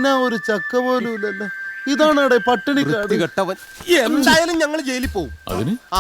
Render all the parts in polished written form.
തിന്നാ ഒരു ചക്ക പോലും ഇല്ലല്ലോ. ഇതാണ് പട്ടിണിക്കാട് കെട്ടവൻ. എന്തായാലും ഞങ്ങൾ ജയിലിൽ പോകും.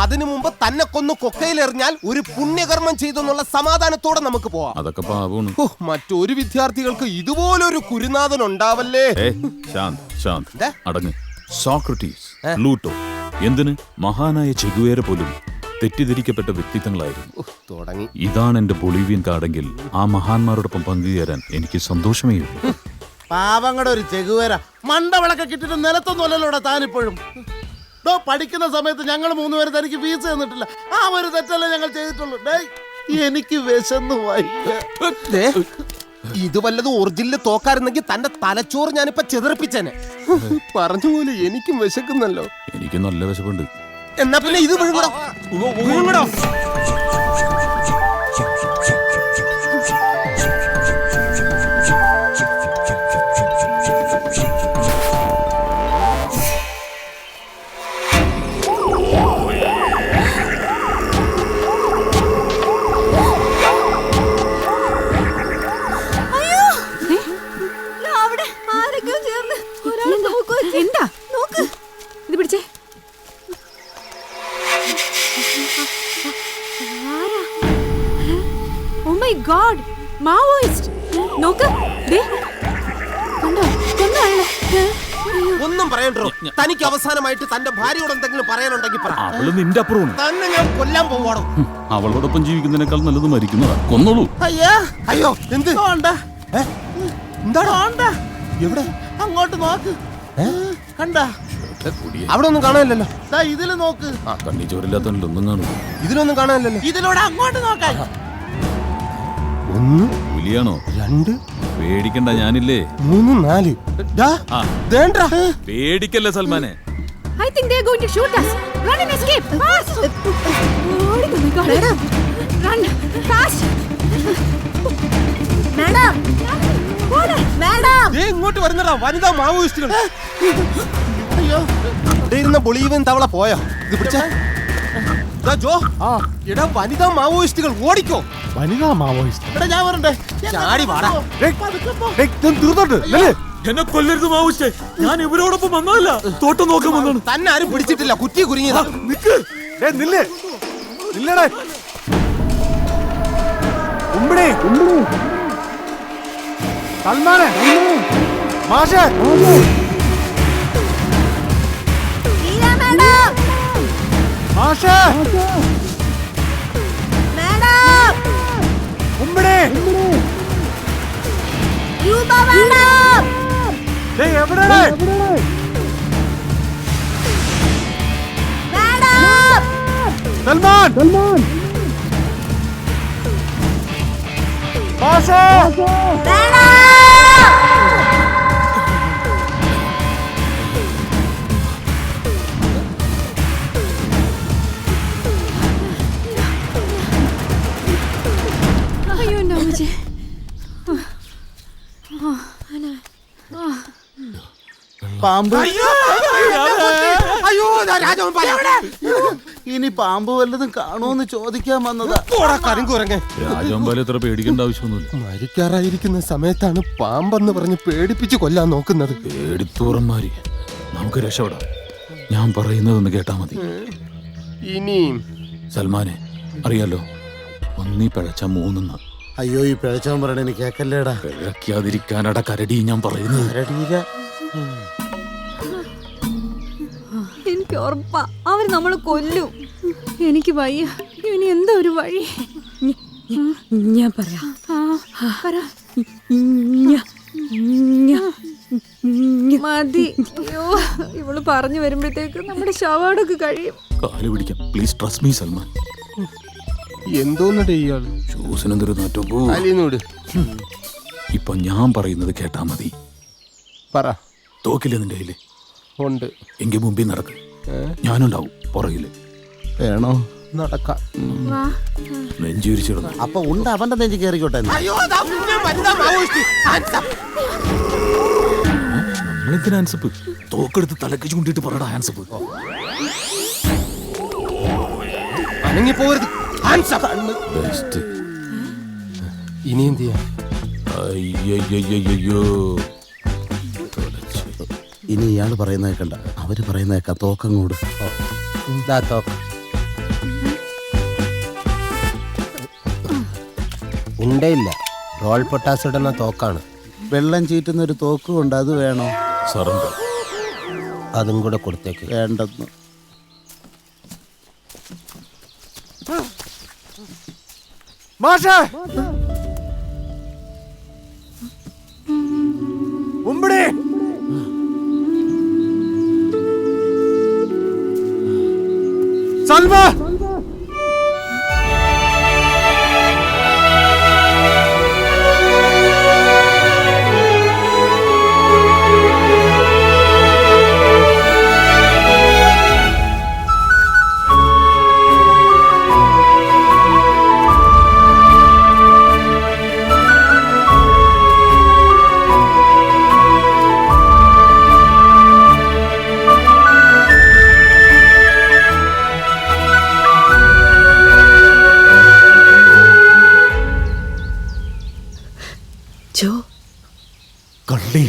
അതിനു മുമ്പ് തന്നെ കൊന്ന് കൊക്കയിലെറിഞ്ഞാൽ ഒരു പുണ്യകർമ്മം ചെയ്തെന്നുള്ള സമാധാനത്തോടെ നമുക്ക് പോവാം. അതൊക്കെ പാവമാണ്. മറ്റൊരു വിദ്യാർത്ഥികൾക്ക് ഇതുപോലൊരു കുരുനാഥൻ ഉണ്ടാവല്ലേ. അടങ്ങ്. സോക്രട്ടീസ്, പ്ലൂട്ടോ, എന്തിന് മഹാനായ ചെഗുവേര പോലും തെറ്റിദ്ധരിക്കപ്പെട്ട വ്യക്തിത്വങ്ങളായിരുന്നു. തുടങ്ങി. ഇതാണ് എന്റെ ബൊളീവിയൻ കാർഡെങ്കിൽ ആ മഹാന്മാരോടൊപ്പം പങ്കുചേരാൻ എനിക്ക് സന്തോഷമേ ഉള്ളൂ. പാവങ്ങളുടെ ഒരു ചെകുവേര മണ്ടവിളക്കെ കിട്ടിട്ട് നിലത്തൊന്നുമല്ലല്ലോ താനിപ്പോഴും. പഠിക്കുന്ന സമയത്ത് ഞങ്ങൾ 3 പേര് തനിക്ക് ഫീസ് തന്നിട്ടില്ല. ആ ഒരു തെറ്റല്ലേ ഞങ്ങൾ ചെയ്തിട്ടുള്ളൂ. എനിക്ക് വിശന്നു വയ്യ. ഇത് വല്ലതും ഒറിജിനൽ തോക്കായിരുന്നെങ്കിൽ തന്റെ തലച്ചോറ് ഞാനിപ്പോ ചെതറിപ്പിച്ചേനെ. പറഞ്ഞുപോലെ എനിക്കും വിശക്കുന്നല്ലോ. എനിക്ക് നല്ല വിശപ്പുണ്ട്. എന്നാ പിന്നെ ഇത് വിഴുങ്ങടോ. എന്താ നോക്ക്, ഇത് പിടിച്ചേ. Oh my god, Maoist. നോക്ക്, കണ്ടോ, കൊന്നോ അയാളെ. ഒന്നും പറയണ്ടോ. തനിക്ക് അവസാനമായിട്ട് തന്റെ ഭാര്യയോട് എന്തെങ്കിലും പറയാനുണ്ടെങ്കിൽ പറ. അവള് നിന്റെ അപ്പുറമാണ്. തന്നെ ഞാൻ കൊല്ലാൻ പോവാണോ? അവളോടൊപ്പം ജീവിക്കുന്നതിനേക്കാൾ നല്ലത് മരിക്കുന്നതാ. കൊന്നോളൂ. അയ്യോ, എന്ത് എന്താടാ? എവിടെ? അങ്ങോട്ട് നോക്ക്. കണ്ട അവിടെ ഒന്നും കാണാനില്ലല്ലോ. ഇതില് നോക്ക്. കണ്ണി ചോരില്ലാത്തൊന്നും കാണും. ഇതിലൊന്നും കാണാനില്ലല്ലോ. ഇതിലൂടെ അങ്ങോട്ട് നോക്കാൻ. 1 പുലിയാണോ? 2 പേടിക്കണ്ട, ഞാനില്ലേ. 3 4 പേടിക്കല്ലേ സൽമാനെ. I think they are going to shoot us. Run and escape fast. Oh my God. Madam, run fast. Madam, madam. ഇങ്ങോട്ട് വരുന്നടാ വനിതാ മാവോയിസ്റ്റുകൾ. അയ്യോ, ഇരുന്ന ബൊളീവിയൻ തവള പോയോ? ഇത് പിടിച്ചാ ജോ. എടാ വനിതാ മാവോയിസ്റ്റുകൾ ഓടിക്കോ. വനിതാ മാവോയിസ്റ്റ്. ഞാൻ വരണ്ടേ? ചാടി വാടാ. എന്നെ കൊല്ലരുത് മാവോയിസ്റ്റേ. ഞാൻ ഇവരോടൊപ്പം വന്നതല്ല, തോട്ടം നോക്കാൻ വന്നാണ്. തന്നെ ആരും പിടിച്ചിട്ടില്ല, കുറ്റി കുരുങ്ങിയതാ. സൽമാനെ, മാഷേ, മാഷേ, ഉമ്മണി, എവിടെ? സൽമാൻ, മാഷേ, അയ്യോ എന്റെ അമ്മച്ചി. പാമ്പ്. അയ്യോ, ഇനി പാമ്പ് വല്ലതും കാണുമെന്ന് ചോദിക്കാൻ വന്നതാ. രാജവമ്പാല ഇത്ര പേടിക്കേണ്ട ആവശ്യമൊന്നുമില്ല. മരിക്കാറായിരിക്കുന്ന സമയത്താണ് പാമ്പെന്ന് പറഞ്ഞ് പേടിപ്പിച്ച് കൊല്ലാൻ നോക്കുന്നത്. പേടിത്തൂറന്മാരി, നമുക്ക് രക്ഷപ്പെടാം. ഞാൻ പറയുന്നതൊന്ന് കേട്ടാ മതി. ഇനിയും സൽമാനെ അറിയാലോ, 1 പിഴച്ച 3. അയ്യോ, ഈ പിഴച്ചവൻ പറയണ എനിക്ക് കേക്കല്ലേടാ. പിഴയ്ക്കാതിരിക്കാനട കരടി ഞാൻ പറയുന്നത്. എനിക്ക് ഉറപ്പാ അവര് നമ്മളെ കൊല്ലും. എനിക്ക് വയ്യ. ഇനി എന്താ ഒരു വഴി? ഞാൻ പറയാം. മതി. അയ്യോ, ഇവള് പറഞ്ഞു വരുമ്പോഴത്തേക്ക് നമ്മുടെ ശവാടൊക്കെ കഴിയും. കാല് പിടിക്കാം, പ്ലീസ് ട്രസ്റ്റ് മീ സൽമാൻ. എന്തോന്നടേ ഇയാള്? ഷൂസിനെന്തൊരു നാറ്റോ. ഇപ്പൊ ഞാൻ പറയുന്നത് കേട്ടാ മതി. പറ. തോക്കില്ലേ നിന്റെ കയ്യില്? ഉണ്ട്. എങ്കിൽ മുമ്പിൽ നടക്ക്, ഞാനുണ്ടാവും പുറകില്. വേണോ? നടക്കാം. നെഞ്ചുരിച്ചിടുന്നു. അപ്പൊ ഉണ്ട് അവന്റെ നെഞ്ചി കയറിക്കോട്ടെ. നമ്മളെന്തിനാ ആൻസപ്പ്? തോക്കെടുത്ത് തലക്ക് ചൂണ്ടിട്ട് പറയടാ ആൻസപ്പ്. അനങ്ങിപ്പോകരുത്. ഇനി എന്ത് ചെയ്യാ? അയ്യോ, ഇനി ഇയാൾ പറയുന്ന കേൾക്കണ്ട, അവര് പറയുന്ന കേൾക്കാം. തോക്കങ്ങോട്. ദാ തോക്ക്. ഉണ്ടയില്ല, റോൾ പൊട്ടാസ് ഇടുന്ന തോക്കാണ്. വെള്ളം ചീറ്റുന്ന ഒരു തോക്കും ഉണ്ട്, അത് വേണോ? സറണ്ടർ. അതും കൂടെ കൊടുത്തേക്ക്. വേണ്ടെന്ന്. മാഷേ, ഉമ്പടി. സൽവ, ജോ, കള്ളി.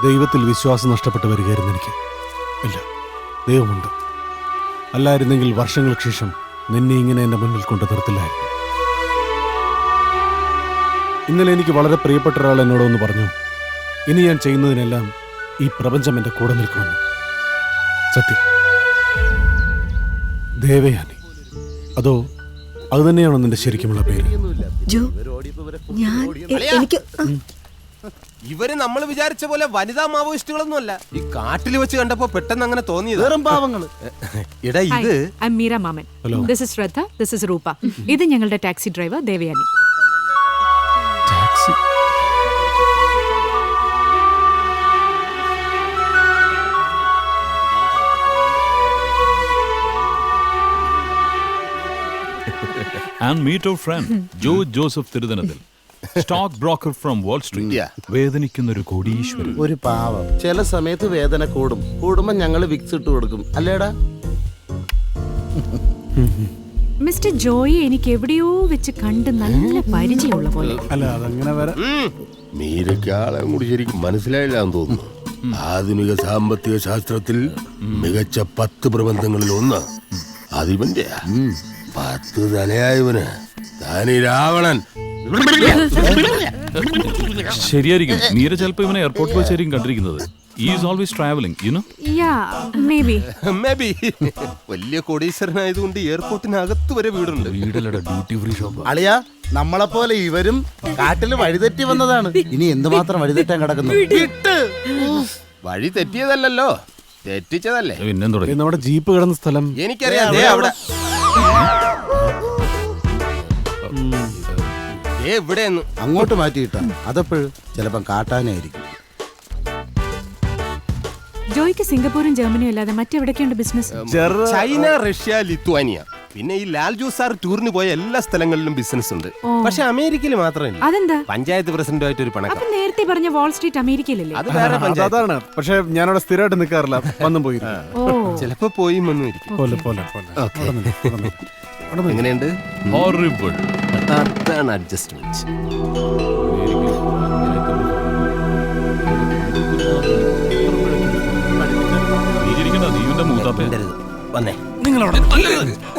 ദൈവത്തിൽ വിശ്വാസം നഷ്ടപ്പെട്ടു വരികയായിരുന്നു എനിക്ക്. ഇല്ല, ദൈവമുണ്ട്. അല്ലായിരുന്നെങ്കിൽ വർഷങ്ങൾക്ക് ശേഷം നിന്നെ ഇങ്ങനെ എന്റെ മുന്നിൽ കൊണ്ടു നിർത്തില്ലായിരുന്നു. ഇന്നലെ എനിക്ക് വളരെ പ്രിയപ്പെട്ട ഒരാൾ എന്നോടൊന്ന് പറഞ്ഞു, ഇനി ഞാൻ ചെയ്യുന്നതിനെല്ലാം ഈ പ്രപഞ്ചം എന്റെ കൂടെ നിൽക്കുമെന്ന്. സത്യം. ദേവയാനി, അതോ അത് തന്നെയാണോ നിന്റെ ശരിക്കുമുള്ള പേര്? ജോ, ഞാൻ എനിക്ക് ഇവര് നമ്മൾ വിചാരിച്ച പോലെ വനിതാ മാവോയിസ്റ്റുകളൊന്നും അല്ല. ഈ കാട്ടിൽ വെച്ച് കണ്ടപ്പോ പെട്ടെന്ന് അങ്ങനെ തോന്നിയത്. വെറും പാവങ്ങള്. ഇടാ ഇത് I am Meera Mammen. This is Shraddha, this is Roopa. ഇത് ഞങ്ങളുടെ taxi driver Devayani. Taxi. And meet our friend Jo Joseph തിരുതനത്തിൽ, stock broker from Wall Street. വേദനിക്കുന്ന ഒരു കോടീശ്വരൻ. ഒരു പാവം. ചില സമയത്ത് വേദന കൂടുമ്പോ ഞങ്ങള് വിക്സ് ഇട്ട് കൊടുക്കും, അല്ലേടാ? മിസ്റ്റർ ജോയെ എനിക്ക് എവിടെയോ വെച്ച് കണ്ട് നല്ല പരിചയമുള്ള പോലെ. അല്ല, അതങ്ങനെ വരാം. മീരയ്ക്ക് ആളെ കൂടി ശരിക്കും മനസ്സിലായില്ല എന്ന് തോന്നുന്നു. ആധുനിക സാമ്പത്തിക ശാസ്ത്രത്തിൽ മികച്ച 10 പ്രബന്ധങ്ങളിൽ ഒന്ന് അതിവന്റെ 10 തലയായവന് താനി രാവണൻ. ശരിയായിരിക്കും. നീര ചിലപ്പോ ഇവനെ എയർപോർട്ടിൽ വെച്ചായിരിക്കും കണ്ടിരിക്കുന്നത്. Is always travelling, you know. Yeah, maybe. Maybe. വലിയ കോടീശ്വരനായതുകൊണ്ട് എയർപോർട്ടിനകത്ത് വരെ വീടുണ്ട്. വീടിലടെ ഡ്യൂട്ടി ഫ്രീ ഷോപ്പ്. അളിയാ, നമ്മളെ പോലെ ഇവരും കാട്ടില് വഴിതെറ്റി വന്നതാണ്. ഇനി എന്തുമാത്രം വഴിതെറ്റാൻ കിടക്കുന്നു. വഴി തെറ്റിയതല്ലോ, തെറ്റിച്ചതല്ലേ. പിന്നെന്താ തുടങ്ങി? നമ്മുടെ ജീപ്പ് കിടന്ന സ്ഥലം എനിക്കറിയാം. ദേ അവിടെ എവിടെയെന്ന് അങ്ങോട്ട് മാറ്റിയിട്ടാ അതെപ്പോഴും ചിലപ്പം കാട്ടാനായിരിക്കും. ജോയ്ക്ക് സിംഗപ്പൂരും ജർമ്മനിയും അല്ലാതെ മറ്റെവിടൊക്കെയുണ്ട് ബിസിനസ്? ചൈന, റഷ്യ, ലിത്വാനിയ, പിന്നെ ഈ ലാൽ ജോസ് സാർ ടൂറിന് പോയ എല്ലാ സ്ഥലങ്ങളിലും ബിസിനസ് ഉണ്ട്. പക്ഷെ അമേരിക്കയിൽ മാത്രമല്ല. അതെന്താ? പഞ്ചായത്ത് പ്രസിഡന്റുമായിട്ട് ഒരു പണക്കം. അപ്പൊ നേരത്തെ പറഞ്ഞ വാൾ സ്ട്രീറ്റ് അമേരിക്കയിലല്ലേ? അത് വേറെ പഞ്ചായത്ത്. അതാണ്. പക്ഷെ ഞാനവിടെ സ്ഥിരമായിട്ട് നിൽക്കാറില്ല, വന്നും പോയി. ഓ, ചിലപ്പോ പോയി വന്നു ഇരിക്കും. പോലെ പോലെ പോലെ. എങ്ങനെയുണ്ട്? Horrible. അതാണ് അഡ്ജസ്റ്റ്മെന്റ്. വന്നേ.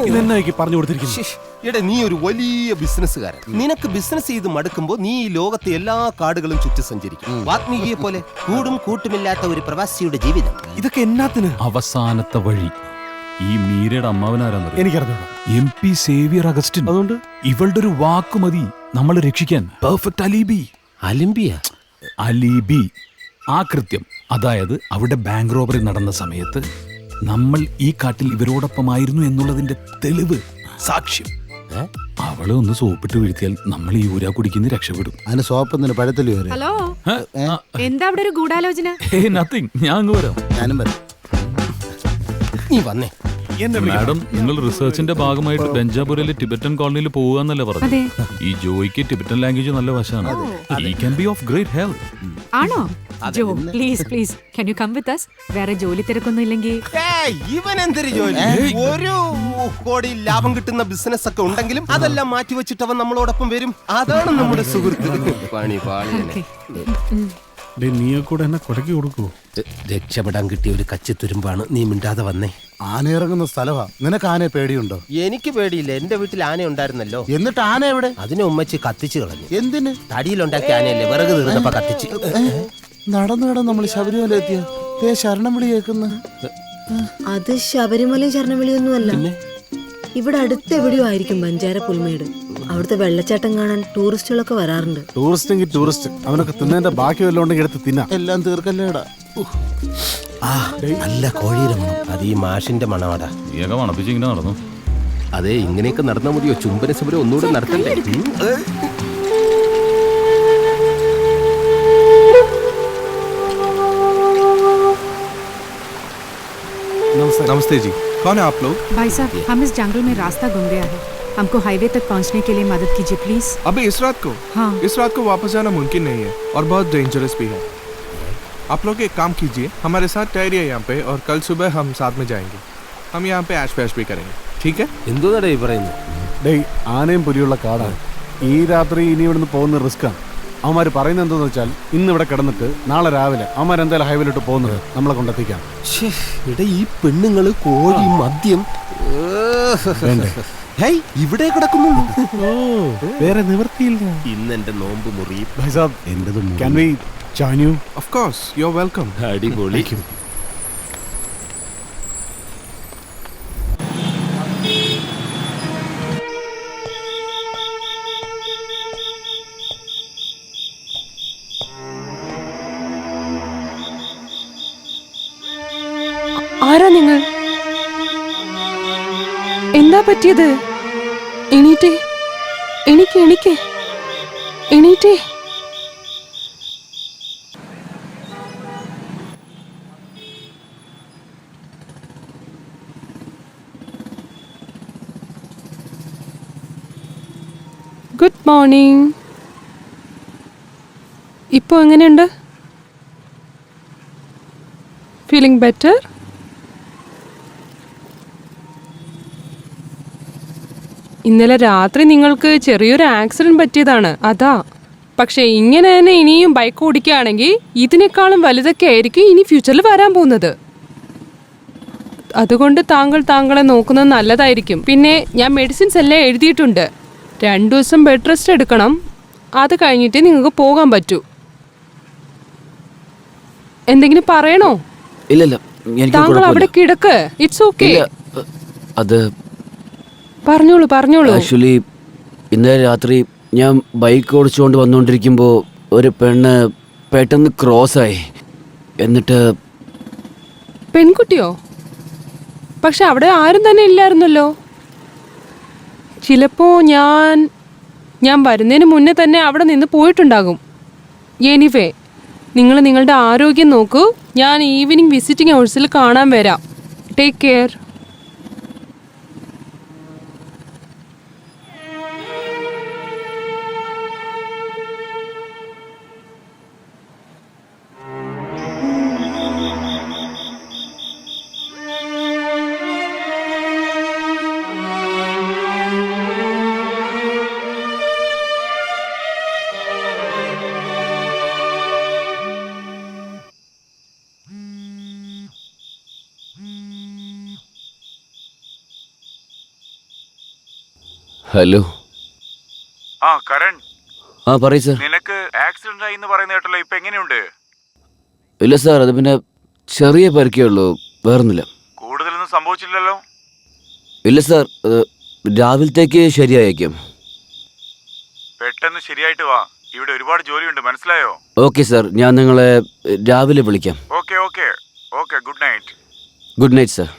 ഇതെന്നായിരിക്കും പറഞ്ഞു കൊടുത്തിരിക്കുന്നത്? എടാ, നീ ഒരു വലിയ ബിസിനസ്സുകാരൻ. നിനക്ക് ബിസിനസ് ചെയ്ത് മടുക്കുമ്പോ നീ ഈ ലോകത്തെ എല്ലാ കാടുകളും ചുറ്റി സഞ്ചരിക്കും. വാത്മീകിയെ പോലെ കൂടും കൂട്ടുമില്ലാത്ത ഒരു പ്രവാസിയുടെ ജീവിതം. ഇതൊക്കെ എന്നാത്തിന്? അവസാനത്തെ വഴി. ഈ മീരയുടെ അമ്മാവനാരാന്നറിയോ? എനിക്കറിഞ്ഞോളാം. MP സേവിയർ അഗസ്റ്റിൻ. അതുകൊണ്ട് ഇവളുടെ ഒരു വാക്ക് മതി നമ്മളെ രക്ഷിക്കാൻ. Perfect alibi. അലിമ്പിയ അലിബി. ആ കൃത്യം, അതായത് അവിടെ ബാങ്ക് റോബറി നടന്ന സമയത്ത് നമ്മൾ ഈ കാട്ടിൽ ഇവരോടൊപ്പമായിരുന്നു എന്നുള്ളതിന്റെ തെളിവ്, സാക്ഷ്യം. അവളെ ഒന്ന് സോപ്പിട്ട് വീഴ്ത്തിയാൽ നമ്മൾ ഈ ഊരാ കുടിക്കുന്ന രക്ഷപ്പെടും. അതിന് സോപ്പൊന്നിന് പഴത്തല്ലേ വരെ. ഹലോ, എന്താ അവിടെ ഒരു ഗൂഢാലോചന? നത്തിങ്, ഞാൻ അങ്ങ് വരാം. ഞാനും വരാം. നീ വന്നേ. മാഡം, നിങ്ങൾ റിസർച്ചിന്റെ ഭാഗമായിട്ട് ബെഞ്ചാപുരയിലെ ടിബറ്റൻ കോളനിയിൽ പോകുകയെന്നല്ലേ പറഞ്ഞു? ഈ ജോയിക്ക് ടിബറ്റൻ ലാംഗ്വേജ് നല്ല വശമാണ്. He can be of great help. ആണോ? Jo, please please, can you come with us? വേറെ ജോലി തിരക്കൊന്നും ഇല്ലെങ്കിൽ. ഇവൻ എന്തൊരു ജോലി? ഒരു കോടി ലാഭം കിട്ടുന്ന ബിസിനസ് ഒക്കെ ഉണ്ടെങ്കിലും അതെല്ലാം മാറ്റി വെച്ചിട്ട് അവൻ നമ്മളോടൊപ്പം വരും. അതാണ് നമ്മുടെ സുഹൃത്ത്. പണി പാളിയനെ. നീയെ കൂടെ എന്നെ കൊലക്കി കൊടുക്കൂ. രക്ഷപ്പെടാൻ കിട്ടിയ ഒരു കച്ചിത്തുരുമ്പാണ്. നീ മിണ്ടാതെ വന്നേ. ആന ഇറങ്ങുന്ന സ്ഥലവാ. നിനക്ക് ആനയെ പേടിയുണ്ടോ? എനിക്ക് പേടിയില്ല. എന്റെ വീട്ടിൽ ആന ഉണ്ടായിരുന്നല്ലോ. എന്നിട്ട് ആന എവിടെ? അതിനെ ഉമ്മച്ചി കത്തിച്ചു കളഞ്ഞു. എന്തിന്? തടിയിലുണ്ടാക്കിയ ആനയല്ലേ, വിറക് തീർന്നപ്പോ കത്തിച്ച്. നടന്നു കിടന്ന് നമ്മൾ ശബരിമല എത്തിയ ശരണം വിളി കേൾക്കുന്ന. അത് ശബരിമല ശരണവിളിയൊന്നുമല്ല. ഇവിടെ അടുത്ത് എവിടെയോ ആയിരിക്കും ബഞ്ചാര പുൽമേട്. അവിടുത്തെ വെള്ളച്ചാട്ടം കാണാൻ ടൂറിസ്റ്റുകളൊക്കെ വരാറുണ്ട്. ടൂറിസ്റ്റെങ്കിൽ ടൂറിസ്റ്റ്, അവനൊക്കെ തിന്നതിന്റെ ബാക്കി വല്ലതും ഉണ്ടെങ്കിൽ എടുത്ത് തിന്നാം. എല്ലാം തീർക്കല്ലേടാ. നല്ല കോഴിയുടെ മണം. അത് ഈ മാഷിന്റെ മണമാടാ. നീയൊക്കെ മണപ്പിച്ച് ഇങ്ങനെ നടന്നു. അതെ, ഇങ്ങനെയൊക്കെ നടന്നാൽ മതിയോ? ചുംബന സമരം ഒന്നുകൂടെ നടത്തണ്ടേ? नमस्ते जी, कौन है आप लोग? भाई साहब, हम इस जंगल में रास्ता गुम गया है, हमको हाईवे तक पहुंचने के लिए मदद कीजिए प्लीज। अबे इस रात को? हाँ। इस रात को वापस जाना मुमकिन नहीं है और बहुत डेंजरस भी है। आप लोग एक काम कीजिए, हमारे साथ ठहरिए यहाँ पे और कल सुबह हम साथ में जाएंगे। हम यहाँ पे ऐश वैश भी करेंगे, ठीक है? എന്തോന്നാടാ ഈ പറയുന്നത്? ഡേയ്, ആനയും പുലിയുള്ള കാടാണ്. ഈ രാത്രി ഇനി ഇവിടുന്ന് പോകുന്ന റിസ്ക്കാണ്. അവന്മാർ പറയുന്നത് എന്താണെന്ന് വെച്ചാൽ, ഇന്ന് ഇവിടെ കിടന്നിട്ട് നാളെ രാവിലെ അവന്മാർ എന്തായാലും ഹൈവേയിലോട്ട് പോകുന്നത് നമ്മളെ കൊണ്ടെത്തിക്കാം. ഇവിടെ ഈ പെണ്ണുങ്ങള്, കോഴി, മദ്യം ഇവിടെ കിടക്കുന്നുള്ളൂ. വേറെ നിവൃത്തിയില്ല. ഇന്ന് എന്റെ നോമ്പ് മുറിയും. ഭായ് സാബ്, can we join you? Of course, you're welcome. അടിപൊളി. ആരാ നിങ്ങൾ? എന്താ പറ്റിയത്? എണീറ്റേ, എണീറ്റേ. Good morning. ഇപ്പോൾ എങ്ങനെയുണ്ട്? Feeling better? ഇന്നലെ രാത്രി നിങ്ങൾക്ക് ചെറിയൊരു ആക്സിഡന്റ് പറ്റിയതാണ്, അതാ. പക്ഷെ ഇങ്ങനെ തന്നെ ഇനിയും ബൈക്ക് ഓടിക്കുകയാണെങ്കിൽ ഇതിനേക്കാളും വലുതൊക്കെ ആയിരിക്കും ഇനി ഫ്യൂച്ചറിൽ വരാൻ പോകുന്നത്. അതുകൊണ്ട് താങ്കളെ നോക്കുന്നത് നല്ലതായിരിക്കും. പിന്നെ ഞാൻ മെഡിസിൻസ് എല്ലാം എഴുതിയിട്ടുണ്ട്. 2 ദിവസം ബെഡ് റെസ്റ്റ് എടുക്കണം. അത് കഴിഞ്ഞിട്ട് നിങ്ങൾക്ക് പോകാൻ പറ്റൂ. എന്തെങ്കിലും പറയണോ? ഇല്ല, താങ്കൾ അവിടെ കിടക്ക്. It's okay. അത് പറഞ്ഞോളൂ. ആക്ച്വലി ഇന്നലെ രാത്രി ഞാൻ ബൈക്ക് ഓടിച്ചുകൊണ്ട് വന്നുകൊണ്ടിരിക്കുമ്പോൾ ഒരു പെണ്ണ് പെട്ടെന്ന് ക്രോസായി. എന്നിട്ട് പെൺകുട്ടിയോ? പക്ഷെ അവിടെ ആരും തന്നെ ഇല്ലായിരുന്നല്ലോ. ചിലപ്പോ ഞാൻ വരുന്നതിന് മുന്നേ തന്നെ അവിടെ നിന്ന് പോയിട്ടുണ്ടാകും. എനിവേ, നിങ്ങൾ നിങ്ങളുടെ ആരോഗ്യം നോക്കൂ. ഞാൻ ഈവനിങ് വിസിറ്റിംഗ് ഹൗസിൽ കാണാൻ വരാം. Take care. ഹലോ. കരൺ, പറയൂ സാർ. നിനക്ക് ആക്സിഡന്റ് ആയി എന്ന് പറയുന്ന കേട്ടല്ലോ. ഇപ്പൊ എങ്ങനെയുണ്ട്? ഇല്ല സാർ, അത് പിന്നെ ചെറിയ പരിക്കേ ഉള്ളൂ, വേറൊന്നുമില്ല. കൂടുതലൊന്നും സംഭവിച്ചില്ലല്ലോ? ഇല്ല സാർ, രാവിലത്തേക്ക് ശരിയായേക്കും. പെട്ടെന്ന് ശരിയായിട്ട് വാ. ഇവിടെ ഒരുപാട് ജോലിയുണ്ട്, മനസ്സിലായോ? ഓക്കെ സാർ, ഞാൻ നിങ്ങളെ രാവിലെ വിളിക്കാം. Okay okay okay, good night. Good night sir.